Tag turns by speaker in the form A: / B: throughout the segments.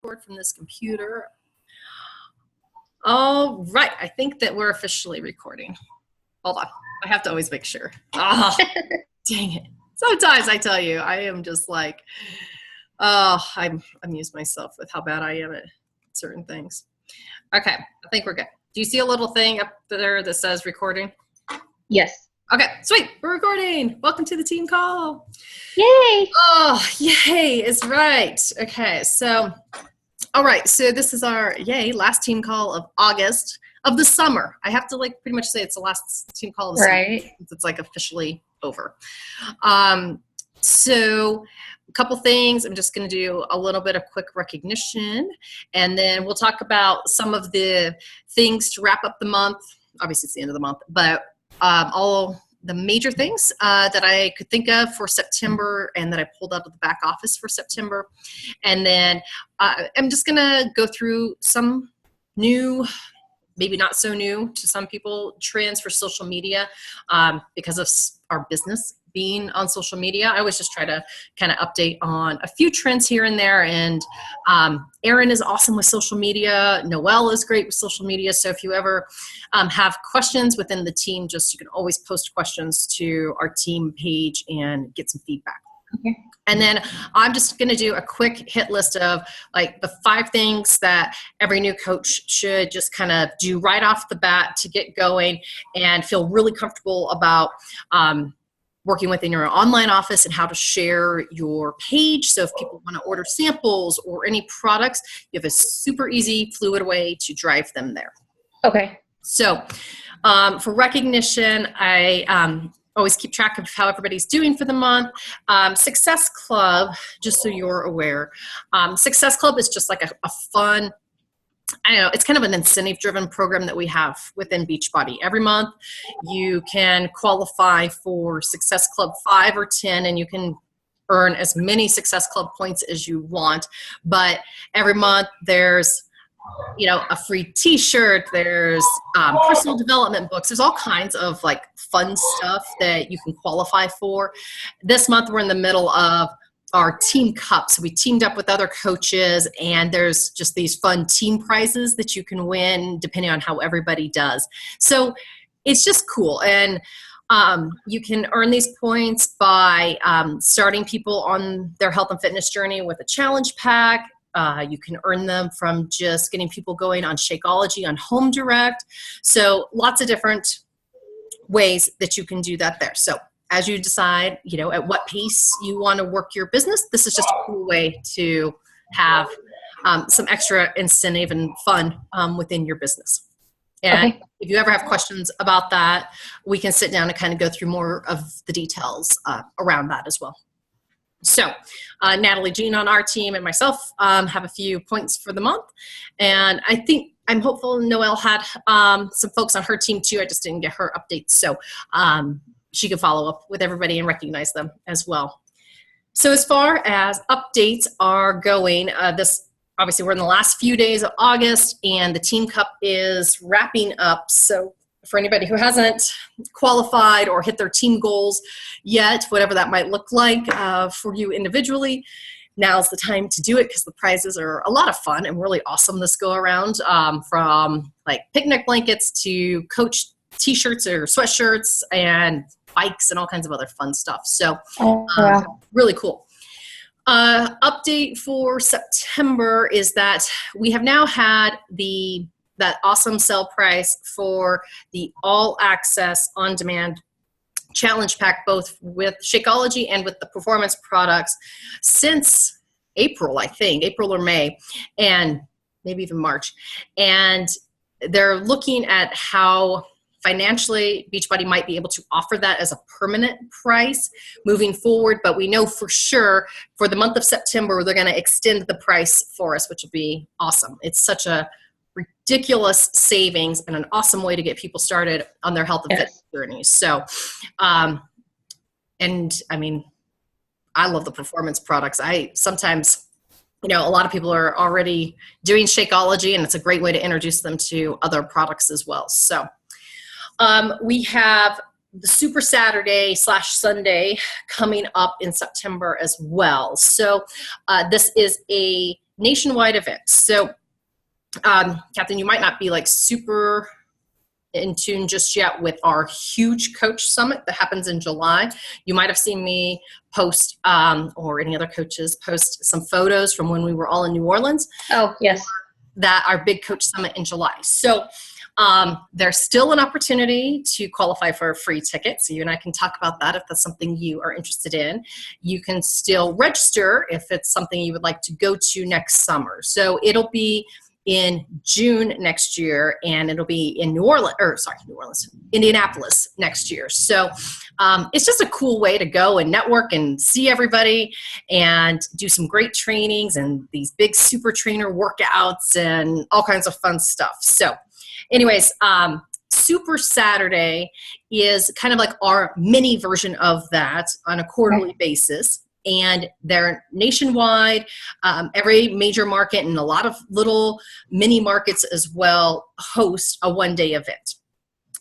A: Record from this computer. All right, I think that we're officially recording. Hold on, I have to always make sure. Ah, dang it. Sometimes I tell you, I am just like, I amuse myself with how bad I am at certain things. Okay, I think we're good. Do you see a little thing up there that says recording?
B: Yes.
A: Okay, sweet, we're recording. Welcome to the team call.
B: Yay!
A: Oh, yay is right. Okay, so, all right, so this is our, last team call of August of the summer. I have to pretty much say it's the last team call of the
B: Right.
A: summer since it's officially over. So a couple things. I'm just going to do a little bit of quick recognition, and then we'll talk about some of the things to wrap up the month. Obviously, it's the end of the month, but all the major things that I could think of for September and that I pulled out of the back office for September. And then I'm just going to go through some new, maybe not so new to some people, trends for social media because of our business being on social media. I always just try to kind of update on a few trends here and there. And Erin is awesome with social media. Noelle is great with social media. So if you ever have questions within the team, you can always post questions to our team page and get some feedback.
B: Okay.
A: And then I'm just going to do a quick hit list of the 5 things that every new coach should just kind of do right off the bat to get going and feel really comfortable about working within your online office and how to share your page. So if people want to order samples or any products, you have a super easy, fluid way to drive them there.
B: Okay.
A: So for recognition, I always keep track of how everybody's doing for the month. Success Club, just so you're aware, Success Club is just like a fun, I don't know, it's kind of an incentive-driven program that we have within Beachbody. Every month, you can qualify for Success Club 5 or 10, and you can earn as many Success Club points as you want. But every month, there's a free t-shirt, there's personal development books, there's all kinds of fun stuff that you can qualify for. This month, we're in the middle of our team cup. So we teamed up with other coaches, and there's just these fun team prizes that you can win depending on how everybody does. So it's just cool. And you can earn these points by starting people on their health and fitness journey with a challenge pack. You can earn them from just getting people going on Shakeology on Home Direct. So lots of different ways that you can do that there. So as you decide, at what pace you want to work your business, this is just a cool way to have some extra incentive and fun within your business. And
B: Okay.
A: if you ever have questions about that, we can sit down and kind of go through more of the details around that as well. So Natalie Jean on our team and myself have a few points for the month. And I'm hopeful Noelle had some folks on her team too. I just didn't get her updates. So she could follow up with everybody and recognize them as well. So as far as updates are going, obviously we're in the last few days of August, and the Team Cup is wrapping up. So for anybody who hasn't qualified or hit their team goals yet, whatever that might look like for you individually, now's the time to do it because the prizes are a lot of fun and really awesome this go around, from picnic blankets to coach t-shirts or sweatshirts and bikes and all kinds of other fun stuff. So really cool. Update for September is that we have now had that awesome sale price for the all access on demand challenge pack, both with Shakeology and with the performance products, since April, I think, April or May, and maybe even March. And they're looking at how financially Beachbody might be able to offer that as a permanent price moving forward, but we know for sure for the month of September they're going to extend the price for us, which will be awesome. It's such a ridiculous savings and an awesome way to get people started on their health and fitness journeys. So and I mean, I love the performance products. I sometimes, a lot of people are already doing Shakeology, and it's a great way to introduce them to other products as well. So we have the Super Saturday / Sunday coming up in September as well. So this is a nationwide event. So, Catherine, you might not be like super in tune just yet with our huge coach summit that happens in July. You might have seen me post, or any other coaches post some photos from when we were all in New Orleans.
B: Oh, yes.
A: That our big coach summit in July. So there's still an opportunity to qualify for a free ticket. So you and I can talk about that if that's something you are interested in. You can still register if it's something you would like to go to next summer. So it'll be in June next year, and it'll be in Indianapolis next year. So it's just a cool way to go and network and see everybody and do some great trainings and these big super trainer workouts and all kinds of fun stuff. So anyways, Super Saturday is kind of like our mini version of that on a quarterly basis. And they're nationwide, every major market and a lot of little mini markets as well host a one-day event.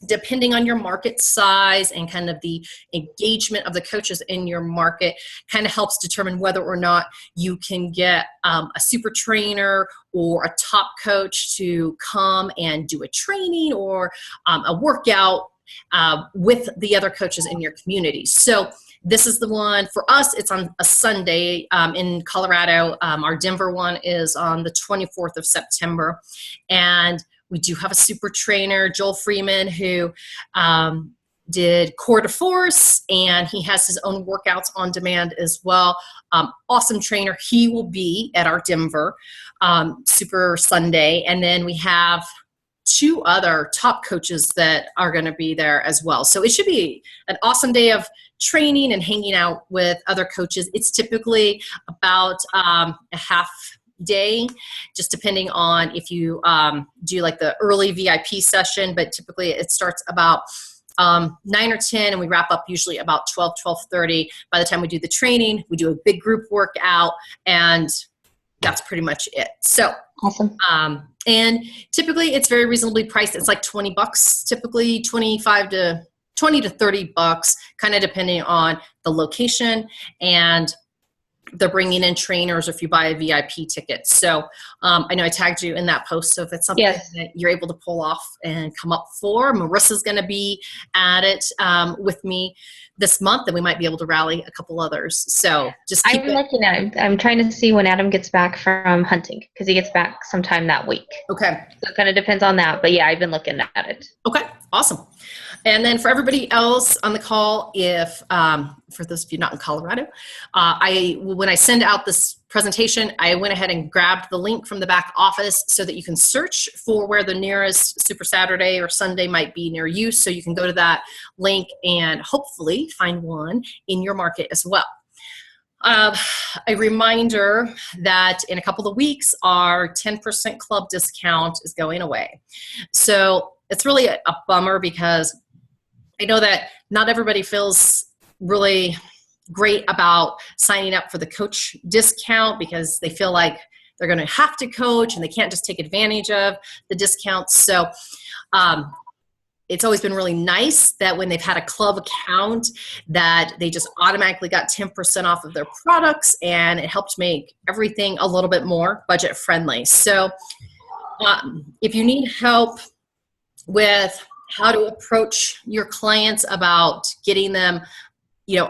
A: Depending on your market size and kind of the engagement of the coaches in your market kind of helps determine whether or not you can get a super trainer or a top coach to come and do a training or a workout with the other coaches in your community. So this is the one for us. It's on a Sunday in Colorado. Our Denver one is on the 24th of September. And we do have a super trainer, Joel Freeman, who did Core de Force, and he has his own workouts on demand as well. Awesome trainer. He will be at our Denver Super Sunday. And then we have 2 other top coaches that are going to be there as well. So it should be an awesome day of training and hanging out with other coaches. It's typically about a half day, just depending on if you do like the early VIP session, but typically it starts about 9 or 10 and we wrap up usually about 12:30. By the time we do the training, we do a big group workout, and that's pretty much it. So
B: Awesome.
A: And typically it's very reasonably priced. It's like $20, typically 25 to 20 to $30, kind of depending on the location, and they're bringing in trainers if you buy a VIP ticket. So I know I tagged you in that post. So if it's something that you're able to pull off and come up for, Marissa's going to be at it with me this month, and we might be able to rally a couple others. So just keep
B: I'm looking at it. I'm trying to see when Adam gets back from hunting, because he gets back sometime that week.
A: Okay.
B: So it kind of depends on that. But yeah, I've been looking at it.
A: Okay. Awesome. And then for everybody else on the call, if for those of you not in Colorado, when I send out this presentation, I went ahead and grabbed the link from the back office so that you can search for where the nearest Super Saturday or Sunday might be near you. So you can go to that link and hopefully find one in your market as well. A reminder that in a couple of weeks, our 10% club discount is going away. So it's really a bummer, because I know that not everybody feels really great about signing up for the coach discount because they feel like they're going to have to coach and they can't just take advantage of the discounts. So it's always been really nice that when they've had a club account that they just automatically got 10% off of their products, and it helped make everything a little bit more budget friendly. So if you need help with how to approach your clients about getting them,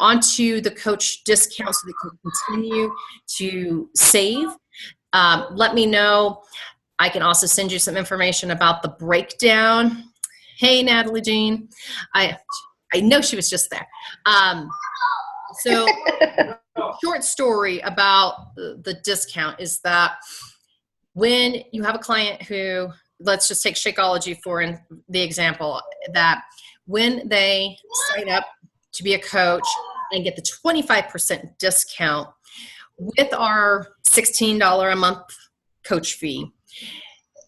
A: onto the coach discount so they can continue to save, let me know. I can also send you some information about the breakdown. Hey, Natalie Jean. I know she was just there. So short story about the discount is that when you have a client who, let's just take Shakeology for the example, that when they sign up to be a coach and get the 25% discount with our $16 a month coach fee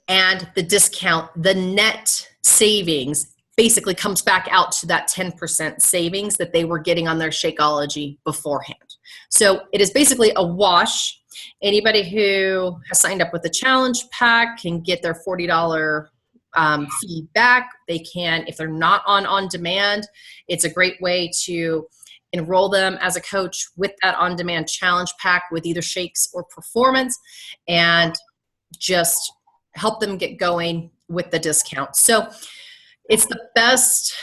A: and the discount, the net savings basically comes back out to that 10% savings that they were getting on their Shakeology beforehand. So it is basically a wash. Anybody who has signed up with the challenge pack can get their $40 fee back. They can, if they're not on demand, it's a great way to enroll them as a coach with that on-demand challenge pack with either shakes or performance, and just help them get going with the discount. So it's the best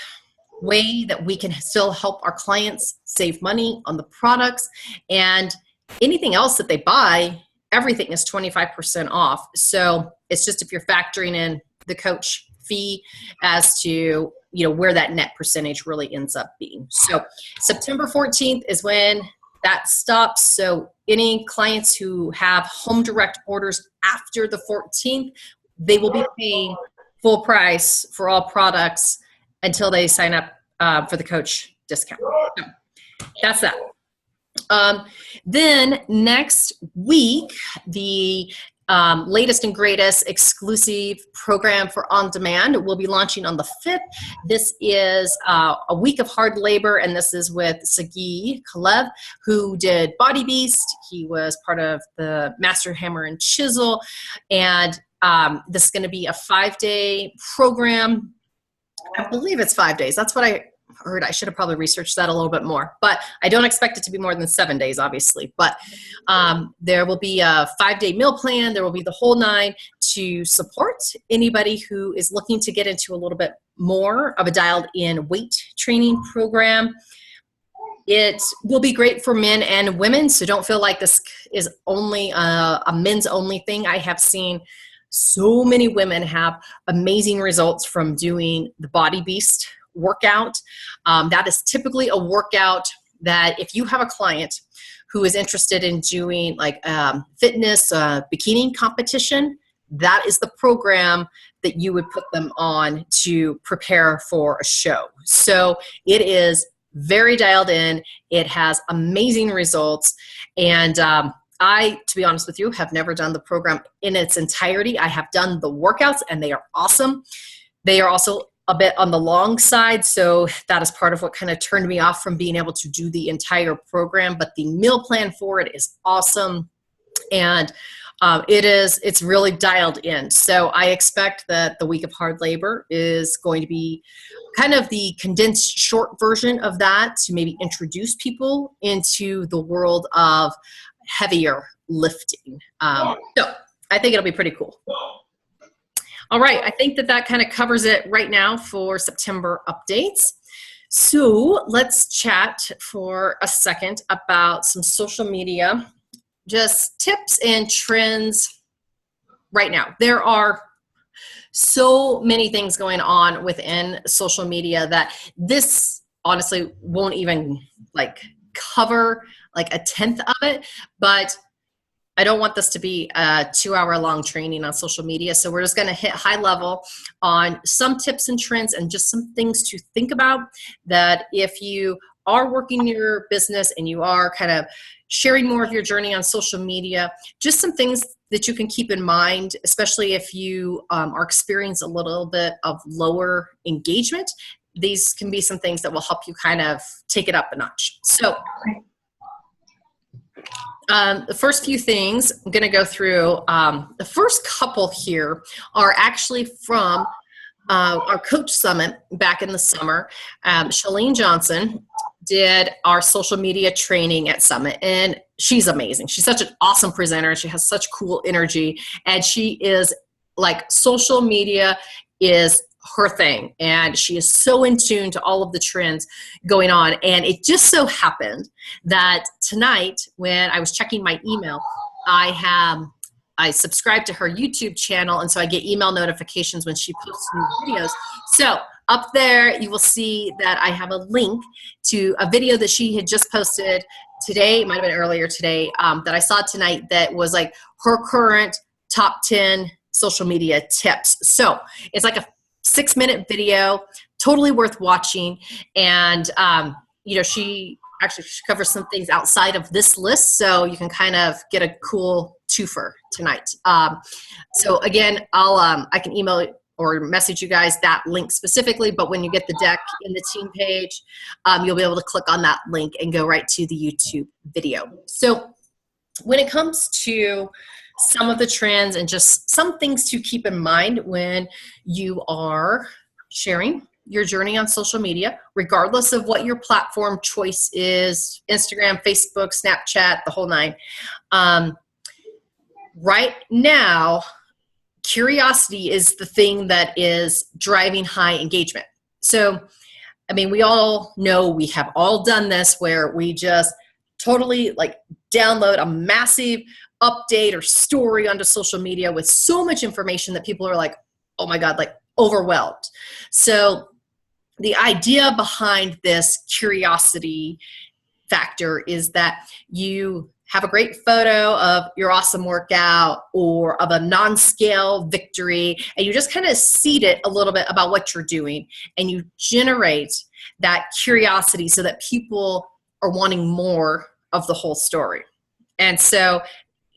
A: way that we can still help our clients save money on the products, and anything else that they buy, everything is 25% off. So it's just if you're factoring in the coach fee as to where that net percentage really ends up being. So September 14th is when that stops. So any clients who have home direct orders after the 14th, they will be paying full price for all products until they sign up for the coach discount. So that's that. Then next week, the latest and greatest exclusive program for On Demand will be launching on the 5th. This is a week of hard labor, and this is with Sagi Kalev, who did Body Beast. He was part of the Master Hammer and Chisel, and this is going to be a 5-day program. I believe it's 5 days. That's what I heard. I should have probably researched that a little bit more, but I don't expect it to be more than 7 days, obviously. But there will be a 5-day meal plan. There will be the whole 9 to support anybody who is looking to get into a little bit more of a dialed-in weight training program. It will be great for men and women, so don't feel like this is only a men's only thing. I have seen so many women have amazing results from doing the Body Beast workout. That is typically a workout that if you have a client who is interested in doing like fitness bikini competition, that is the program that you would put them on to prepare for a show. So it is very dialed in. It has amazing results. And I, to be honest with you, have never done the program in its entirety. I have done the workouts, and they are awesome. They are also a bit on the long side, so that is part of what kind of turned me off from being able to do the entire program. But the meal plan for it is awesome, and it's really dialed in. So I expect that the week of hard labor is going to be kind of the condensed short version of that to maybe introduce people into the world of heavier lifting. So I think it'll be pretty cool. All right, I think that kind of covers it right now for September updates. So let's chat for a second about some social media, just tips and trends right now. There are so many things going on within social media that this honestly won't even cover like a tenth of it, but I don't want this to be a 2-hour-long training on social media. So we're just going to hit high level on some tips and trends and just some things to think about, that if you are working your business and you are kind of sharing more of your journey on social media, just some things that you can keep in mind, especially if you are experiencing a little bit of lower engagement. These can be some things that will help you kind of take it up a notch. So the first few things I'm going to go through, the first couple here are actually from our Coach Summit back in the summer. Chalene Johnson did our social media training at Summit, and she's amazing. She's such an awesome presenter, and she has such cool energy, and she is like, social media is her thing, and she is so in tune to all of the trends going on. And it just so happened that tonight, when I was checking my email, I subscribe to her YouTube channel, and so I get email notifications when she posts new videos. So up there, you will see that I have a link to a video that she had just posted today, it might have been earlier today, that I saw tonight, that was like her current top 10 social media tips. So it's like a 6-minute video, totally worth watching. And, she covers some things outside of this list, so you can kind of get a cool twofer tonight. So again, I can email or message you guys that link specifically, but when you get the deck in the team page, you'll be able to click on that link and go right to the YouTube video. So when it comes to some of the trends and just some things to keep in mind when you are sharing your journey on social media, regardless of what your platform choice is, Instagram, Facebook, Snapchat, the whole nine. Right now, curiosity is the thing that is driving high engagement. So, I mean, we all know, we have all done this, where we just totally like download a massive update or story onto social media with so much information that people are like, oh my God, like overwhelmed. So the idea behind this curiosity factor is that you have a great photo of your awesome workout or of a non-scale victory, and you just kind of seed it a little bit about what you're doing, and you generate that curiosity so that people are wanting more of the whole story. And so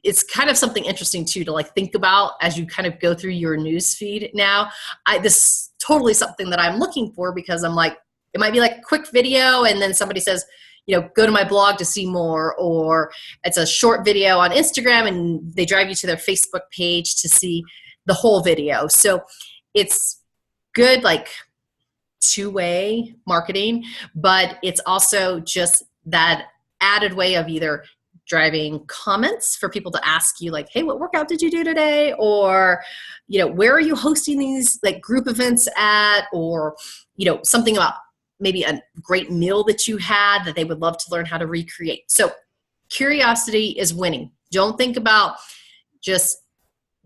A: it's kind of something interesting too to like think about as you kind of go through your news feed now. This is totally something that I'm looking for, because I'm like, it might be like a quick video and then somebody says, you know, go to my blog to see more, or it's a short video on Instagram and they drive you to their Facebook page to see the whole video. So it's good, like two-way marketing, but it's also just that added way of either driving comments for people to ask you like, hey, what workout did you do today? Or, you know, where are you hosting these like group events at? Or, you know, something about maybe a great meal that you had that they would love to learn how to recreate. So curiosity is winning. Don't think about just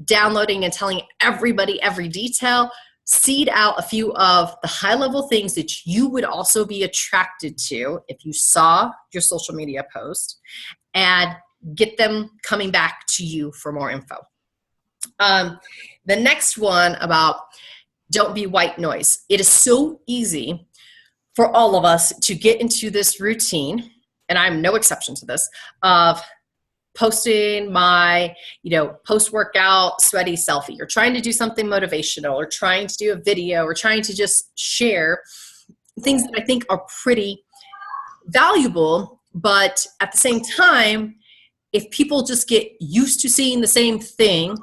A: downloading and telling everybody every detail. Seed out a few of the high-level things that you would also be attracted to if you saw your social media post, and get them coming back to you for more info. The next one about don't be white noise. It is so easy for all of us to get into this routine, and I'm no exception to this, of posting my, you know, post-workout sweaty selfie, or trying to do something motivational, or trying to do a video, or trying to just share things that I think are pretty valuable. But at the same time, if people just get used to seeing the same thing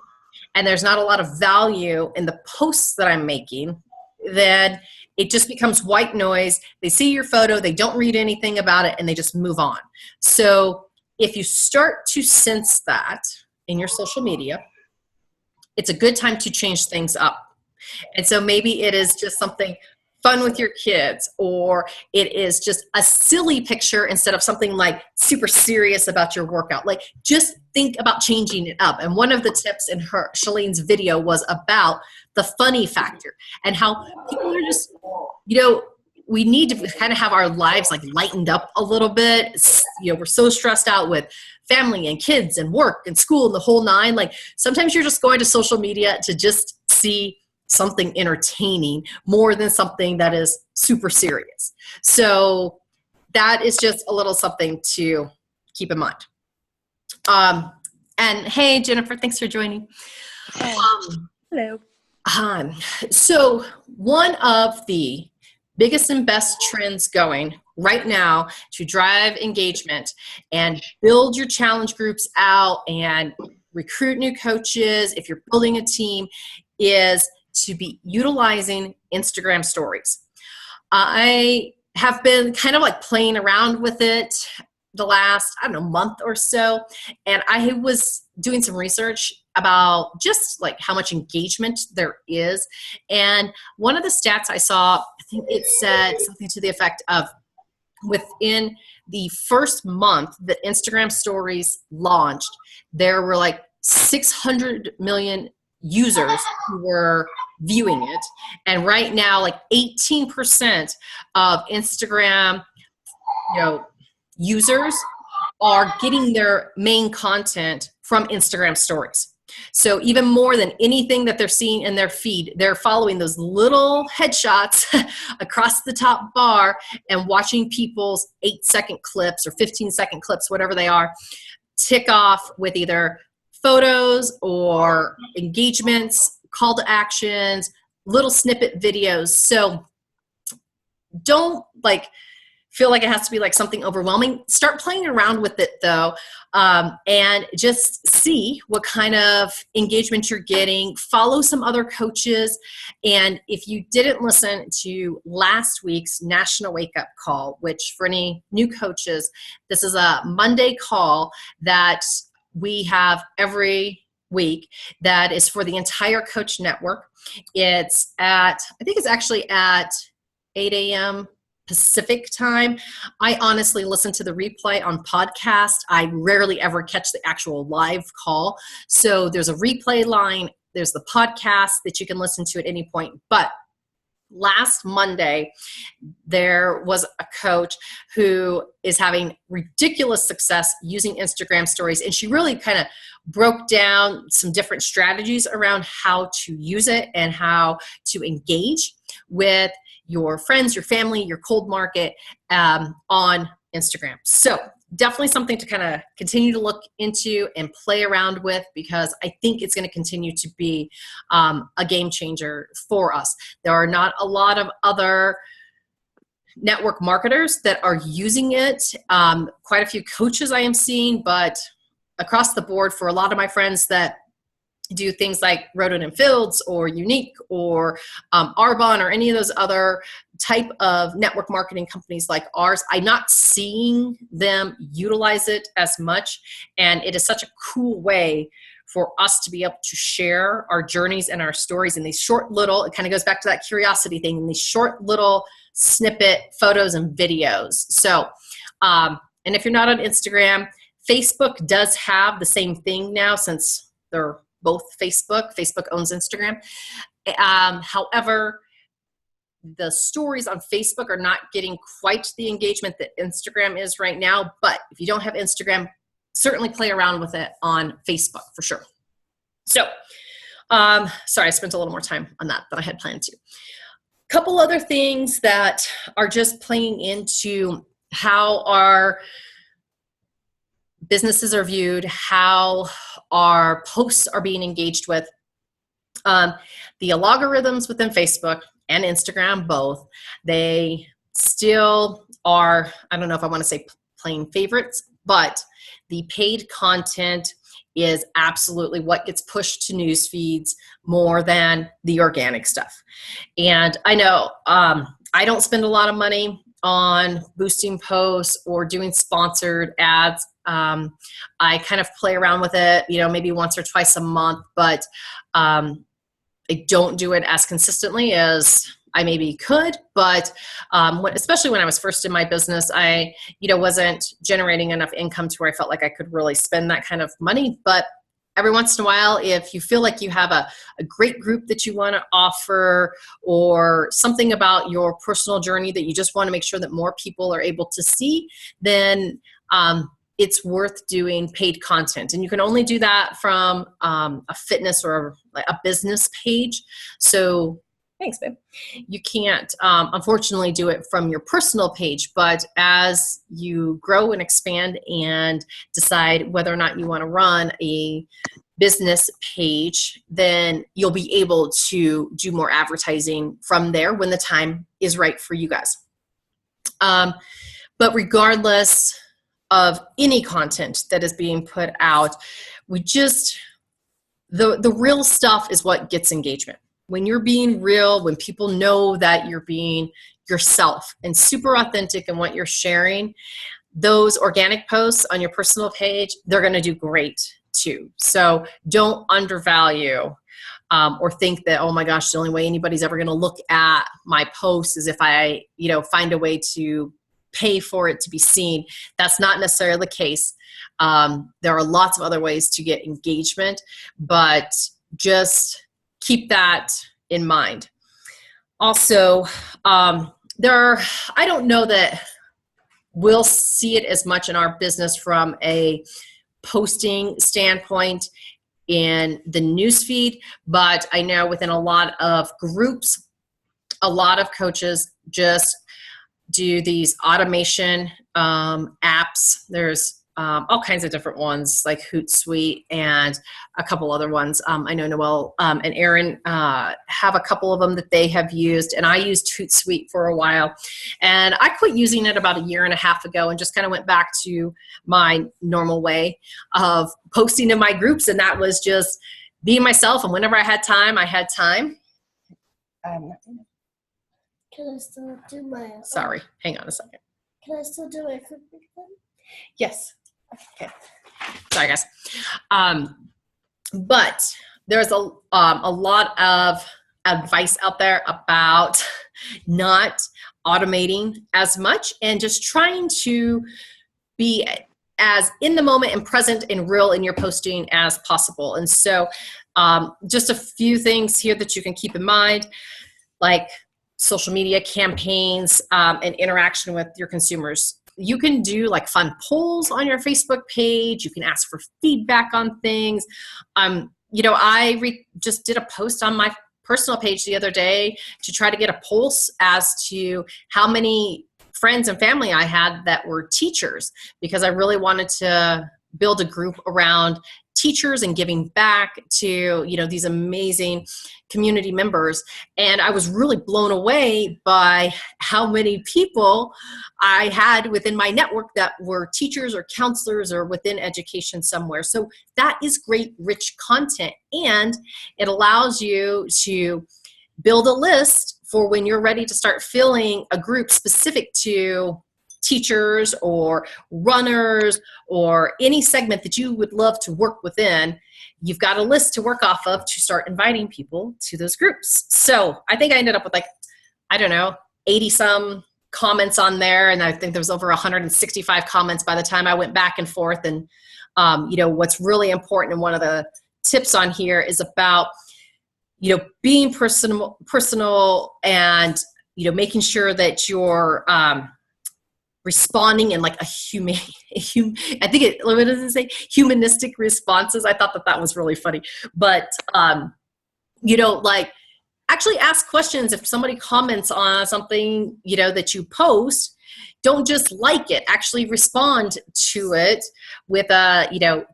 A: and there's not a lot of value in the posts that I'm making, then it just becomes white noise. They see your photo, they don't read anything about it, and they just move on. So if you start to sense that in your social media, it's a good time to change things up. And so maybe it is just something fun with your kids, or it is just a silly picture instead of something like super serious about your workout. Like, just think about changing it up. And one of the tips in Shalene's video was about the funny factor, and how people are just, you know, we need to kind of have our lives like lightened up a little bit. You know, we're so stressed out with family and kids and work and school and the whole nine. Like, sometimes you're just going to social media to just see something entertaining more than something that is super serious. So that is just a little something to keep in mind. And hey, Jennifer, thanks for joining.
C: Hello.
A: So one of the biggest and best trends going right now to drive engagement and build your challenge groups out and recruit new coaches, if you're building a team, is to be utilizing Instagram stories. I have been kind of like playing around with it the last, I don't know, month or so. And I was doing some research about just like how much engagement there is. And one of the stats I saw, I think it said something to the effect of, within the first month that Instagram stories launched, there were like 600 million users who were viewing it. And right now, like 18% of Instagram, you know, users are getting their main content from Instagram stories. So even more than anything that they're seeing in their feed, they're following those little headshots across the top bar and watching people's 8-second clips or 15-second clips, whatever they are, tick off with either photos or engagements, call to actions, little snippet videos. So don't like feel like it has to be like something overwhelming, start playing around with it though, and just see what kind of engagement you're getting. Follow some other coaches. And if you didn't listen to last week's National Wake Up Call, which for any new coaches, this is a Monday call that we have every week that is for the entire coach network. It's I think it's actually at 8 a.m. Pacific time. I honestly listen to the replay on podcast. I rarely ever catch the actual live call. So there's a replay line. There's the podcast that you can listen to at any point. But last Monday, there was a coach who is having ridiculous success using Instagram stories. And she really kind of broke down some different strategies around how to use it and how to engage with your friends, your family, your cold market on Instagram. So definitely something to kind of continue to look into and play around with, because I think it's going to continue to be a game changer for us. There are not a lot of other network marketers that are using it. Quite a few coaches I am seeing, but across the board for a lot of my friends that do things like Roden and Fields or Unique or Arbonne or any of those other type of network marketing companies like ours, I'm not seeing them utilize it as much. And it is such a cool way for us to be able to share our journeys and our stories in these short little, it kind of goes back to that curiosity thing, in these short little snippet photos and videos. So, and if you're not on Instagram, Facebook does have the same thing now, since they're both Facebook. Facebook owns Instagram. However, the stories on Facebook are not getting quite the engagement that Instagram is right now. But if you don't have Instagram, certainly play around with it on Facebook for sure. So, sorry, I spent a little more time on that than I had planned to. Couple other things that are just playing into how our businesses are viewed, how our posts are being engaged with. The algorithms within Facebook and Instagram, both, they still are, I don't know if I want to say playing favorites, but the paid content is absolutely what gets pushed to news feeds more than the organic stuff. And I know I don't spend a lot of money on boosting posts or doing sponsored ads. I kind of play around with it, maybe once or twice a month, but I don't do it as consistently as I maybe could. But especially when I was first in my business, I wasn't generating enough income to where I felt like I could really spend that kind of money. But every once in a while, if you feel like you have a great group that you want to offer, or something about your personal journey that you just want to make sure that more people are able to see, then it's worth doing paid content. And you can only do that from a fitness or a business page. So thanks, babe. You can't, unfortunately, do it from your personal page, but as you grow and expand and decide whether or not you want to run a business page, then you'll be able to do more advertising from there when the time is right for you guys. But regardless of any content that is being put out, the real stuff is what gets engagement. When you're being real, when people know that you're being yourself and super authentic in what you're sharing, those organic posts on your personal page, they're going to do great too. So don't undervalue or think that, oh my gosh, the only way anybody's ever going to look at my post is if I, find a way to pay for it to be seen. That's not necessarily the case. There are lots of other ways to get engagement, but just keep that in mind. Also, I don't know that we'll see it as much in our business from a posting standpoint in the newsfeed, but I know within a lot of groups, a lot of coaches just do these automation apps. There's all kinds of different ones like Hootsuite and a couple other ones. I know Noelle and Aaron have a couple of them that they have used, and I used Hootsuite for a while. And I quit using it about a year and a half ago and just kind of went back to my normal way of posting in my groups, and that was just being myself, and whenever I had time, I had time.
D: Can I still do my?
A: Sorry, hang on a second.
D: Can I still do my cooking then?
A: Yes. Okay. Sorry, guys. But there's a lot of advice out there about not automating as much and just trying to be as in the moment and present and real in your posting as possible. And so just a few things here that you can keep in mind, like social media campaigns and interaction with your consumers. You can do like fun polls on your Facebook page. You can ask for feedback on things. I just did a post on my personal page the other day to try to get a pulse as to how many friends and family I had that were teachers, because I really wanted to build a group around teachers and giving back to, these amazing community members. And I was really blown away by how many people I had within my network that were teachers or counselors or within education somewhere. So that is great, rich content. And it allows you to build a list for when you're ready to start filling a group specific to teachers or runners or any segment that you would love to work within. You've got a list to work off of to start inviting people to those groups. So I think I ended up with 80 some comments on there. And I think there was over 165 comments by the time I went back and forth. And what's really important, and one of the tips on here is about being personal and making sure that you're responding in like I think what does it say? Humanistic responses. I thought that was really funny. But actually ask questions. If somebody comments on something that you post, don't just like it. Actually respond to it with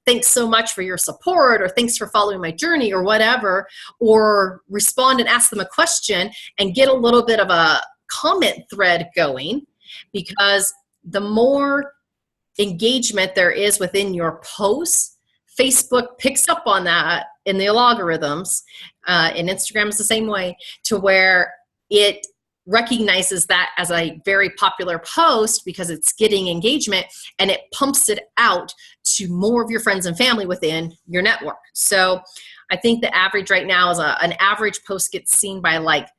A: thanks so much for your support, or thanks for following my journey, or whatever. Or respond and ask them a question and get a little bit of a comment thread going, because the more engagement there is within your posts, Facebook picks up on that in the algorithms, and Instagram is the same way, to where it recognizes that as a very popular post because it's getting engagement, and it pumps it out to more of your friends and family within your network. So I think the average right now is an average post gets seen by like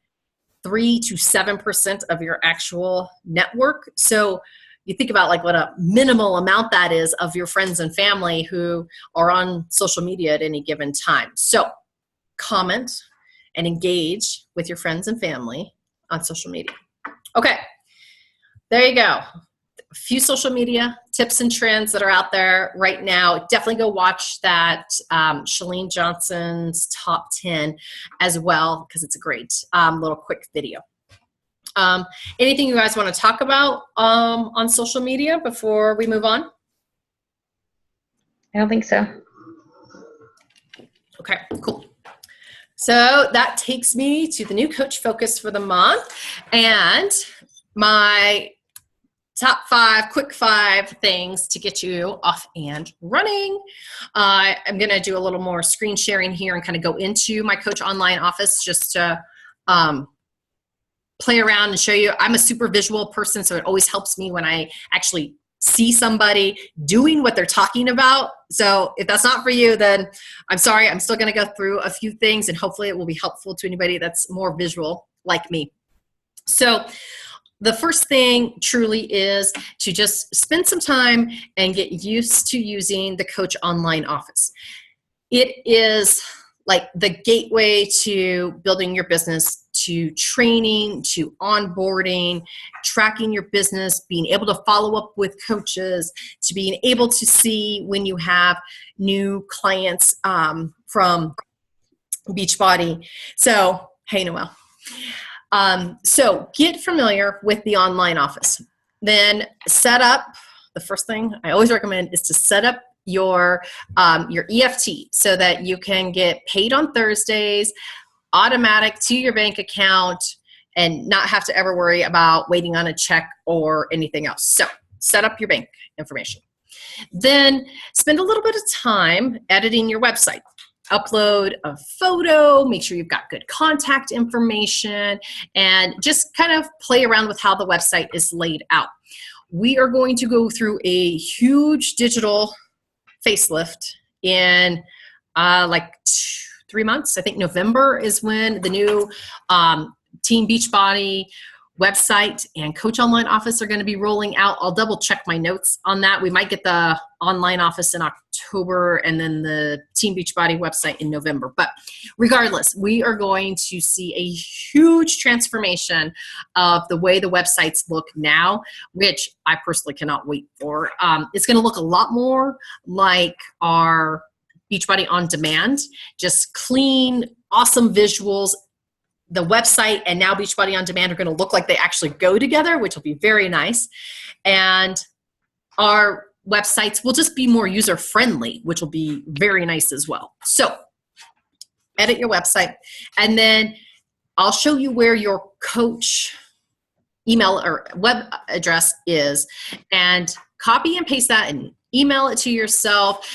A: 3 to 7% of your actual network. So you think about like what a minimal amount that is of your friends and family who are on social media at any given time. So comment and engage with your friends and family on social media. Okay, there you go. A few social media tips and trends that are out there right now. Definitely go watch that Chalene Johnson's top 10 as well, because it's a great little quick video. Anything you guys want to talk about on social media before we move on?
B: I don't think so.
A: Okay, cool. So that takes me to the new coach focus for the month, and my top 5, quick 5 things to get you off and running. I'm going to do a little more screen sharing here and kind of go into my Coach Online office just to play around and show you. I'm a super visual person, so it always helps me when I actually see somebody doing what they're talking about. So if that's not for you, then I'm sorry. I'm still going to go through a few things, and hopefully it will be helpful to anybody that's more visual like me. So the first thing truly is to just spend some time and get used to using the Coach Online office. It is like the gateway to building your business, to training, to onboarding, tracking your business, being able to follow up with coaches, to being able to see when you have new clients from Beachbody. So, hey, Noelle. So get familiar with the online office. Then set up the first thing I always recommend is to set up your EFT so that you can get paid on Thursdays, automatic to your bank account, and not have to ever worry about waiting on a check or anything else. So set up your bank information. Then spend a little bit of time editing your website. Upload a photo, make sure you've got good contact information, and just kind of play around with how the website is laid out. We are going to go through a huge digital facelift in like 3 months. I think November is when the new Team Beachbody website and Coach Online Office are going to be rolling out. I'll double check my notes on that. We might get the online office in October and then the Team Beachbody website in November. But regardless, we are going to see a huge transformation of the way the websites look now, which I personally cannot wait for. It's going to look a lot more like our Beachbody On Demand, just clean, awesome visuals. The website and now Beachbody On Demand are going to look like they actually go together, which will be very nice. And our websites will just be more user-friendly, which will be very nice as well. So edit your website, and then I'll show you where your coach email or web address is, and copy and paste that and email it to yourself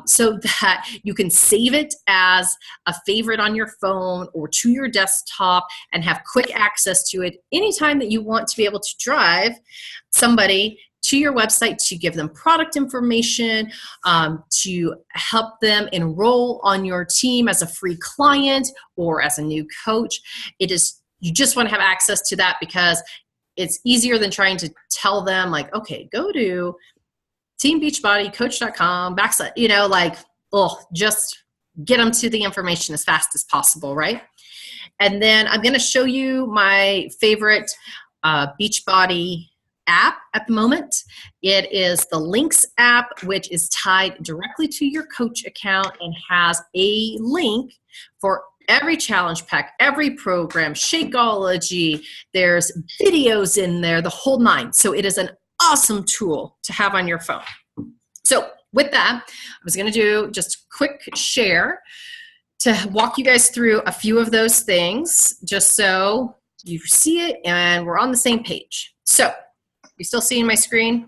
A: so that you can save it as a favorite on your phone or to your desktop and have quick access to it anytime that you want to be able to drive somebody to your website to give them product information, to help them enroll on your team as a free client or as a new coach. You just want to have access to that because it's easier than trying to tell them like, okay, go to teambeachbodycoach.com just get them to the information as fast as possible, right? And then I'm going to show you my favorite Beachbody app at the moment. It is the Links app, which is tied directly to your coach account and has a link for every challenge pack, every program, Shakeology. There's videos in there, the whole nine. So it is an awesome tool to have on your phone. So with that, I was going to do just a quick share to walk you guys through a few of those things just so you see it and we're on the same page. So you still seeing my screen?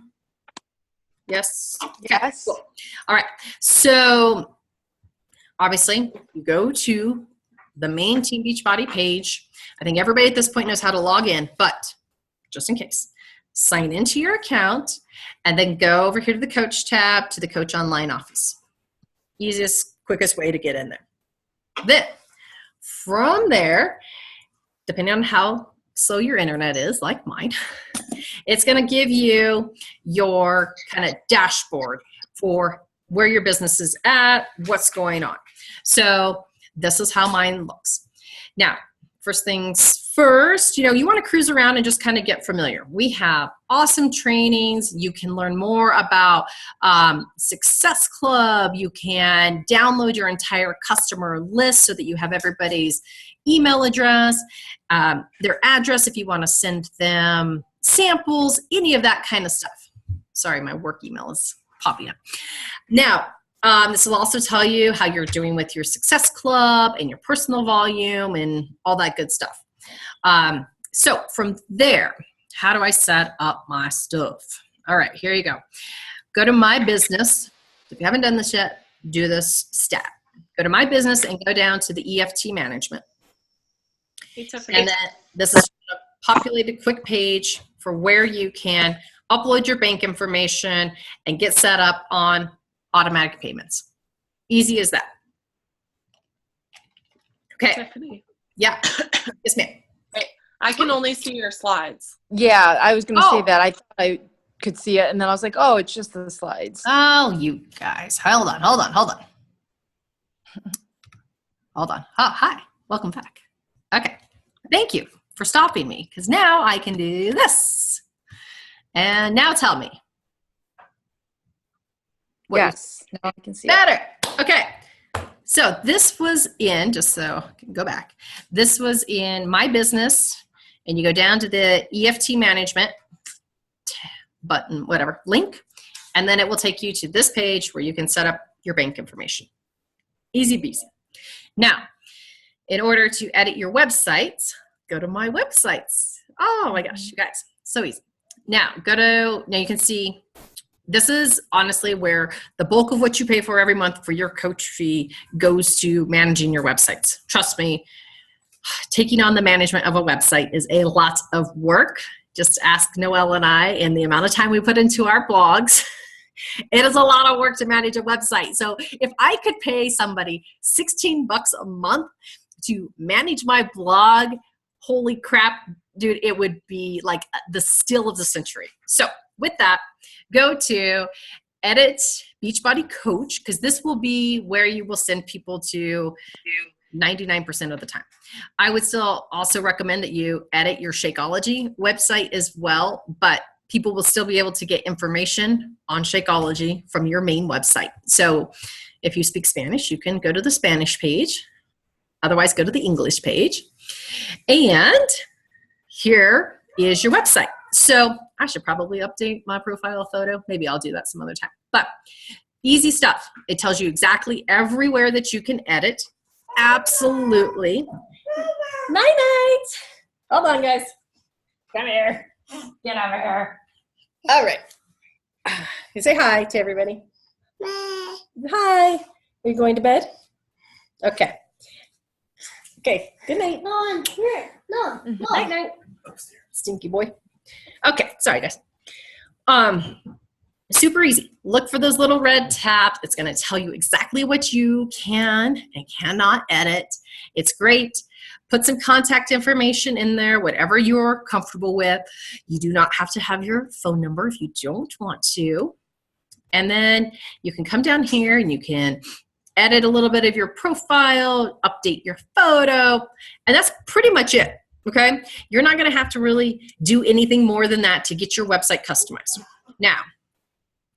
A: Yes?
C: Yes.
A: Cool. All right. So obviously you go to the main Team Beachbody page. I think everybody at this point knows how to log in, but just in case, sign into your account and then go over here to the coach tab to the Coach Online Office. Easiest, quickest way to get in there. Then from there, depending on how slow your internet is, like mine, it's going to give you your kind of dashboard for where your business is at, what's going on. So this is how mine looks. Now, first things first, you want to cruise around and just kind of get familiar. We have awesome trainings. You can learn more about Success Club. You can download your entire customer list so that you have everybody's email address, their address if you want to send them samples, any of that kind of stuff. Sorry, my work email is popping up. Now, this will also tell you how you're doing with your Success Club and your personal volume and all that good stuff. So from there, how do I set up my stuff? All right, here you go. Go to My Business. If you haven't done this yet, do this stat. Go to My Business and go down to the EFT management. And then this is a populated quick page for where you can upload your bank information and get set up on automatic payments. Easy as that. Okay.
E: Stephanie,
A: Yeah. Yes, ma'am.
E: I can only see your slides.
C: Yeah, I was going to say
A: Oh.
C: that. I thought I could see it, and then I was like, oh, it's just the slides.
A: Oh, you guys. Hold on. Hi. Welcome back. Okay. Thank you for stopping me, because now I can do this. And now tell me. what you
C: Yes, now I can see it.
A: Better. Okay. So this was in, just so I can go back, this was in My Business, and you go down to the EFT management button, whatever, link, and then it will take you to this page where you can set up your bank information. Easy peasy. Now, in order to edit your websites, go to my websites. Oh my gosh, you guys, so easy. Now you can see this is honestly where the bulk of what you pay for every month for your coach fee goes to managing your websites. Trust me, taking on the management of a website is a lot of work. Just ask Noelle and I, and the amount of time we put into our blogs. It is a lot of work to manage a website. So if I could pay somebody $16 a month to manage my blog, holy crap, dude, it would be like the steal of the century. So with that, go to Edit Beachbody Coach, because this will be where you will send people to 99% of the time. I would still also recommend that you edit your Shakeology website as well, but people will still be able to get information on Shakeology from your main website. So if you speak Spanish, you can go to the Spanish page. Otherwise, go to the English page. And here is your website. So I should probably update my profile photo. Maybe I'll do that some other time. But easy stuff. It tells you exactly everywhere that you can edit. Absolutely. Night-night. Hold on, guys. Come here. Get over here. All right. You say hi to everybody. Hi. Are you going to bed? Okay. Okay. Good night.
D: No, I'm here. No, no.
A: Night night. Stinky boy. Okay. Sorry, guys. Super easy. Look for those little red tabs. It's going to tell you exactly what you can and cannot edit. It's great. Put some contact information in there, whatever you're comfortable with. You do not have to have your phone number if you don't want to. And then you can come down here and you can edit a little bit of your profile, update your photo, and that's pretty much it, okay? You're not gonna have to really do anything more than that to get your website customized. Now,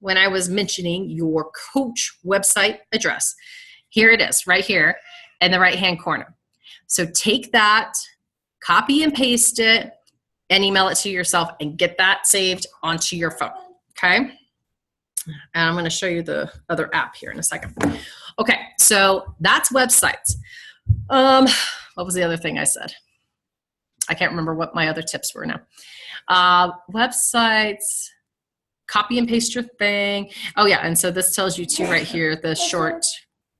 A: when I was mentioning your coach website address, here it is, right here in the right-hand corner. So take that, copy and paste it, and email it to yourself and get that saved onto your phone, okay? And I'm going to show you the other app here in a second. Okay, so that's websites. What was the other thing I said? I can't remember what my other tips were now. Websites, copy and paste your thing. Oh yeah, and so this tells you too right here, the short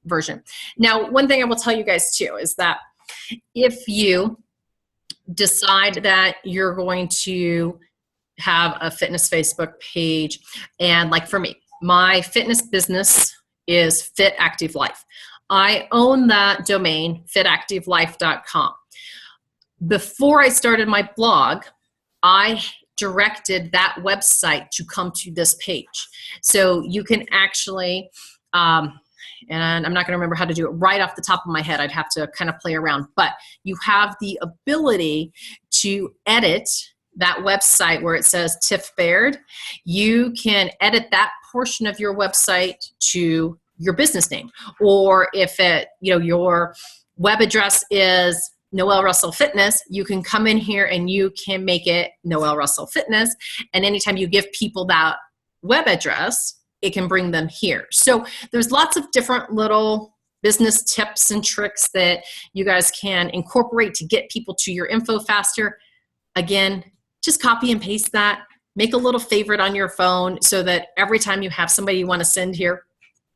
A: version. Now, one thing I will tell you guys too is that if you decide that you're going to have a fitness Facebook page, and like for me, my fitness business is Fit Active Life. I own that domain, fitactivelife.com. Before I started my blog, I directed that website to come to this page. So you can actually, and I'm not going to remember how to do it right off the top of my head. I'd have to kind of play around. But you have the ability to edit that website where it says Tiff Baird. You can edit that portion of your website to your business name. Or if your web address is Noelle Russell Fitness, you can come in here and you can make it Noelle Russell Fitness. And anytime you give people that web address, it can bring them here. So there's lots of different little business tips and tricks that you guys can incorporate to get people to your info faster. Again, just copy and paste that. Make a little favorite on your phone so that every time you have somebody you want to send here,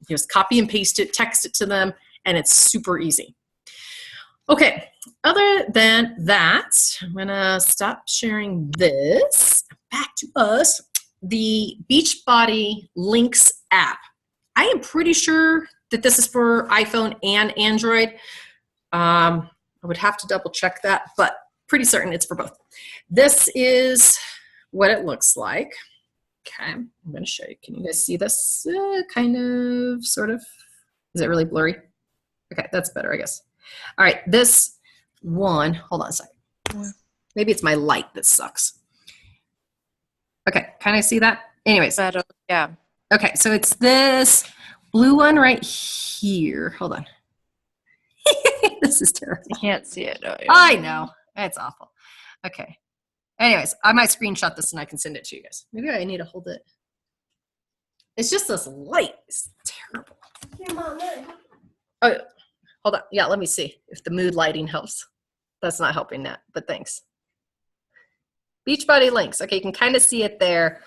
A: just copy and paste it, text it to them, and it's super easy. Okay, other than that, I'm gonna stop sharing this. Back to us. The Beachbody Links app. I am pretty sure that this is for iPhone and Android. I would have to double check that, but pretty certain it's for both. This is what it looks like. Okay, I'm going to show you. Can you guys see this? Kind of, sort of. Is it really blurry? Okay, that's better, I guess. All right, this one, hold on a second. Maybe it's my light that sucks. Okay, can I see that? Anyways.
C: Better, yeah.
A: Okay, so it's this blue one right here. Hold on. This is terrible.
C: You can't see it. Oh, yeah.
A: I know. It's awful. Okay. Anyways, I might screenshot this and I can send it to you guys. Maybe I need to hold it. It's just this light. It's terrible.
D: Here, Mom, look.
A: Oh, hold on. Yeah, let me see if the mood lighting helps. That's not helping that, but thanks. Beachbody links. Okay, you can kind of see it there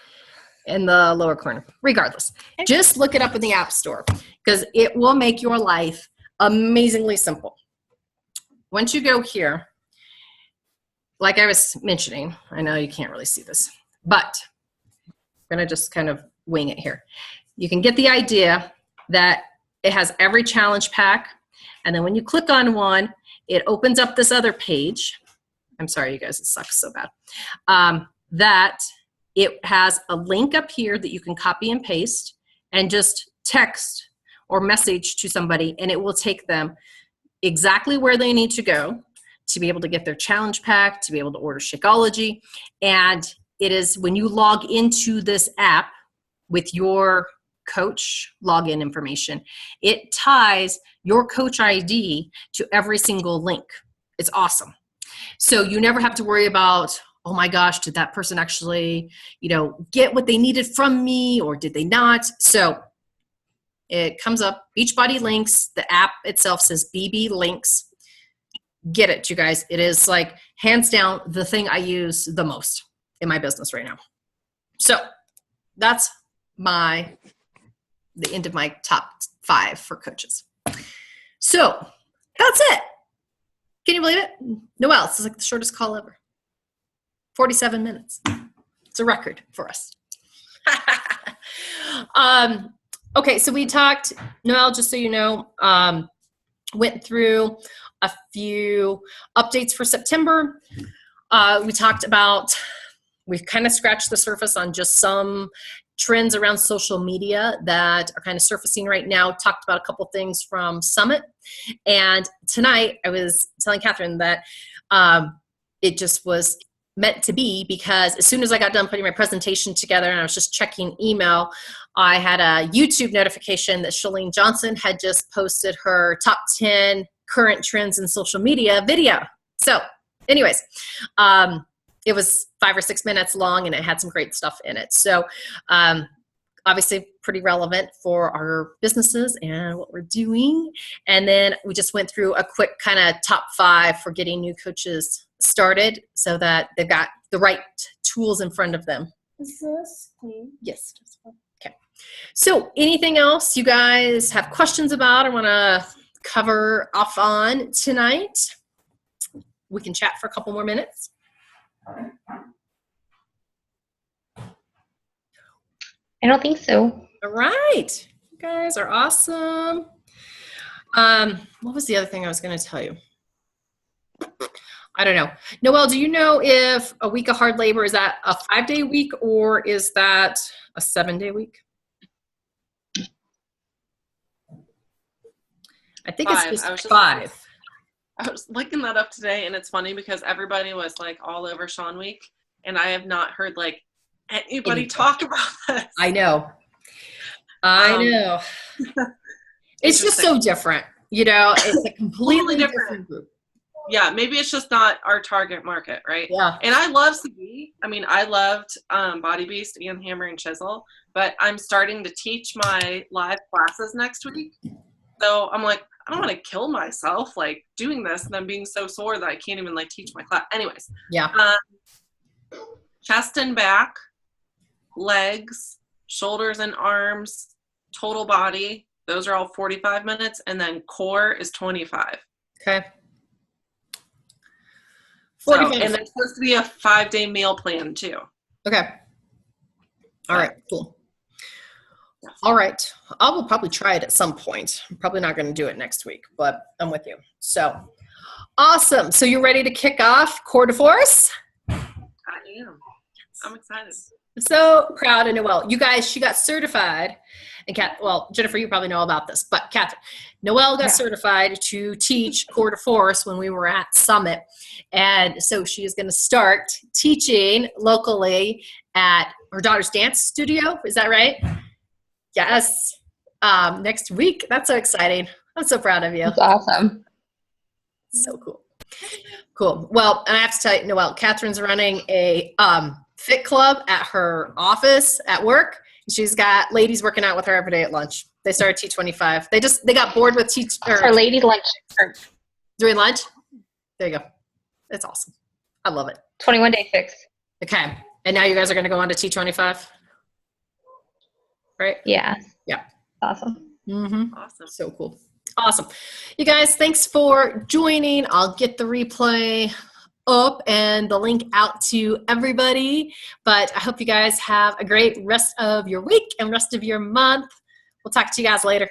A: in the lower corner. Regardless, just look it up in the App Store because it will make your life amazingly simple. Once you go here, like I was mentioning, I know you can't really see this, but I'm going to just kind of wing it here. You can get the idea that it has every challenge pack, and then when you click on one, it opens up this other page. I'm sorry, you guys, it sucks so bad. That it has a link up here that you can copy and paste and just text or message to somebody, and it will take them exactly where they need to go to be able to get their challenge pack, to be able to order Shakeology. And it is when you log into this app with your coach login information, it ties your coach ID to every single link. It's awesome. So you never have to worry about, oh my gosh, did that person actually, get what they needed from me or did they not? So it comes up, Beachbody Links. The app itself says BB Links. Get it, you guys. It is like hands down the thing I use the most in my business right now. So that's the end of my top 5 for coaches. So that's it. Can you believe it? Noelle, this is like the shortest call ever. 47 minutes. It's a record for us. Okay, so we talked, Noelle, just so you know, went through a few updates for September. We talked about, we've kind of scratched the surface on just some trends around social media that are kind of surfacing right now. Talked about a couple things from Summit. And tonight I was telling Catherine that it just was meant to be, because as soon as I got done putting my presentation together and I was just checking email, I had a YouTube notification that Shalene Johnson had just posted her top 10 current trends in social media video. So anyways, it was 5 or 6 minutes long and it had some great stuff in it. So obviously pretty relevant for our businesses and what we're doing. And then we just went through a quick kind of top 5 for getting new coaches started so that they've got the right tools in front of them.
D: Is this clean?
A: Yes. Okay. So anything else you guys have questions about or want to cover off on tonight? We can chat for a couple more minutes.
B: I don't think so.
A: All right. You guys are awesome. What was the other thing I was going to tell you? I don't know. Noelle, do you know if a week of hard labor, is that a 5-day week or is that a 7-day week? I think it's just 5.
E: I was looking that up today, and it's funny because everybody was like all over Sean Week, and I have not heard like anybody talk about this.
A: I know. It's just so different. It's a completely different group.
E: Yeah, maybe it's just not our target market, right?
A: Yeah.
E: And I love CB. I mean, I loved Body Beast and Hammer and Chisel, but I'm starting to teach my live classes next week. So I'm like, I don't want to kill myself like doing this and then being so sore that I can't even like teach my class. Anyways.
A: Yeah.
E: Chest and back, legs, shoulders and arms, total body. Those are all 45 minutes. And then core is 25.
A: Okay.
E: So, and there's supposed to be a 5-day meal plan too.
A: Okay. All right, cool. All right. I will probably try it at some point. I'm probably not going to do it next week, but I'm with you. So awesome. So you're ready to kick off Core de Force?
E: I am. I'm excited.
A: So proud of Noelle. You guys, she got certified. And Jennifer, you probably know about this, but Catherine, Noelle got certified to teach Core de Force when we were at Summit. And so she is going to start teaching locally at her daughter's dance studio. Is that right? Yes. Next week. That's so exciting. I'm so proud of you.
B: That's awesome.
A: So cool. Cool. Well, and I have to tell you, Noelle, Catherine's running a fit club at her office at work. She's got ladies working out with her every day at lunch. They started T25. They got bored with
B: Our lady lunch, or
A: during lunch. There you go. It's awesome. I love it.
B: 21-day fix.
A: Okay. And now you guys are going to go on to T25, right?
B: Yeah.
A: Yeah.
B: Awesome.
A: Mm-hmm.
E: Awesome.
A: So cool. Awesome. You guys, thanks for joining. I'll get the replay up and the link out to everybody. But I hope you guys have a great rest of your week and rest of your month. We'll talk to you guys later.